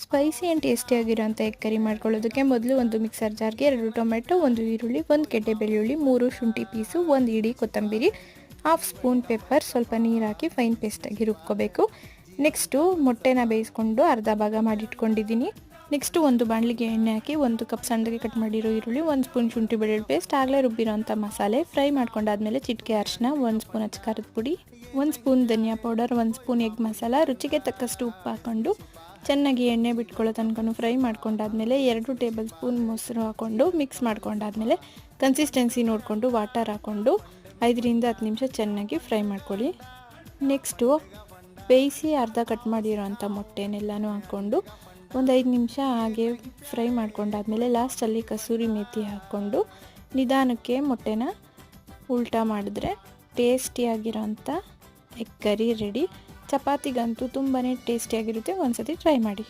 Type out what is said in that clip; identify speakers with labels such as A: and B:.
A: Spicy and ಟೇಸ್ಟಿಯಾಗಿರೋಂಥ egg curry ಮಾಡ್ಕೊಳ್ಳೋದಕ್ಕೆ ಮೊದಲು ಒಂದು ಮಿಕ್ಸರ್ ಜಾರ್ಗೆ 2 ಟೊಮೆಟೊ, 1 ಈರುಳ್ಳಿ, 1 ಗೆಡ್ಡೆ ಬೆಳ್ಳುಳ್ಳಿ, 3 ಶುಂಠಿ ಪೀಸು, 1 ಇಡೀ ಕೊತ್ತಂಬರಿ, ಹಾಫ್ ಸ್ಪೂನ್ ಪೆಪ್ಪರ್, ಸ್ವಲ್ಪ ನೀರು ಹಾಕಿ ಫೈನ್ ಪೇಸ್ಟಾಗಿ ರುಬ್ಕೋಬೇಕು. ನೆಕ್ಸ್ಟು ಮೊಟ್ಟೆನ ಬೇಯಿಸ್ಕೊಂಡು ಅರ್ಧ ಭಾಗ ಮಾಡಿಟ್ಕೊಂಡಿದ್ದೀನಿ. ನೆಕ್ಸ್ಟು ಒಂದು ಬಾಣಲಿಗೆ ಎಣ್ಣೆ ಹಾಕಿ 1 ಕಪ್ ಸಣ್ಣಗೆ ಕಟ್ ಮಾಡಿರೋ ಈರುಳ್ಳಿ, 1 ಸ್ಪೂನ್ ಶುಂಠಿ ಬೆಳ್ಳುಳ್ಳಿ ಪೇಸ್ಟ್, ಆಗಲೇ ರುಬ್ಬಿರೋಂಥ ಮಸಾಲೆ ಫ್ರೈ ಮಾಡ್ಕೊಂಡಾದ್ಮೇಲೆ ಚಿಟಿಕೆ ಅರಿಶಿನ, 1 ಸ್ಪೂನ್ ಅಚ್ಚ ಖಾರದ ಪುಡಿ, 1 ಸ್ಪೂನ್ ಧನಿಯಾ ಪೌಡರ್, 1 ಸ್ಪೂನ್ ಎಗ್ ಮಸಾಲ, ರುಚಿಗೆ ತಕ್ಕಷ್ಟು ಉಪ್ಪು ಹಾಕ್ಕೊಂಡು ಚೆನ್ನಾಗಿ ಎಣ್ಣೆ ಬಿಟ್ಕೊಳ್ಳೋ ತನಕ ಫ್ರೈ ಮಾಡ್ಕೊಂಡಾದ್ಮೇಲೆ 2 ಟೇಬಲ್ ಸ್ಪೂನ್ ಮೊಸರು ಹಾಕ್ಕೊಂಡು ಮಿಕ್ಸ್ ಮಾಡ್ಕೊಂಡಾದ್ಮೇಲೆ ಕನ್ಸಿಸ್ಟೆನ್ಸಿ ನೋಡಿಕೊಂಡು ವಾಟರ್ ಹಾಕ್ಕೊಂಡು 5ರಿಂದ 10 ನಿಮಿಷ ಚೆನ್ನಾಗಿ ಫ್ರೈ ಮಾಡ್ಕೊಳ್ಳಿ. ನೆಕ್ಸ್ಟು ಬೇಯಿಸಿ ಅರ್ಧ ಕಟ್ ಮಾಡಿರೋಂಥ ಮೊಟ್ಟೆನೆಲ್ಲನೂ ಹಾಕ್ಕೊಂಡು ಒಂದು 5 ನಿಮಿಷ ಹಾಗೆ ಫ್ರೈ ಮಾಡ್ಕೊಂಡಾದ್ಮೇಲೆ ಲಾಸ್ಟಲ್ಲಿ ಕಸೂರಿ ಮೇಥಿ ಹಾಕ್ಕೊಂಡು ನಿಧಾನಕ್ಕೆ ಮೊಟ್ಟೆನ ಉಲ್ಟಾ ಮಾಡಿದ್ರೆ ಟೇಸ್ಟಿಯಾಗಿರೋಂಥ ಎಗ್ ಕರಿ ರೆಡಿ. ಚಪಾತಿಗಂತೂ ತುಂಬಾ ಟೇಸ್ಟಿಯಾಗಿರುತ್ತೆ. ಒಂದ್ಸತಿ ಟ್ರೈ ಮಾಡಿ.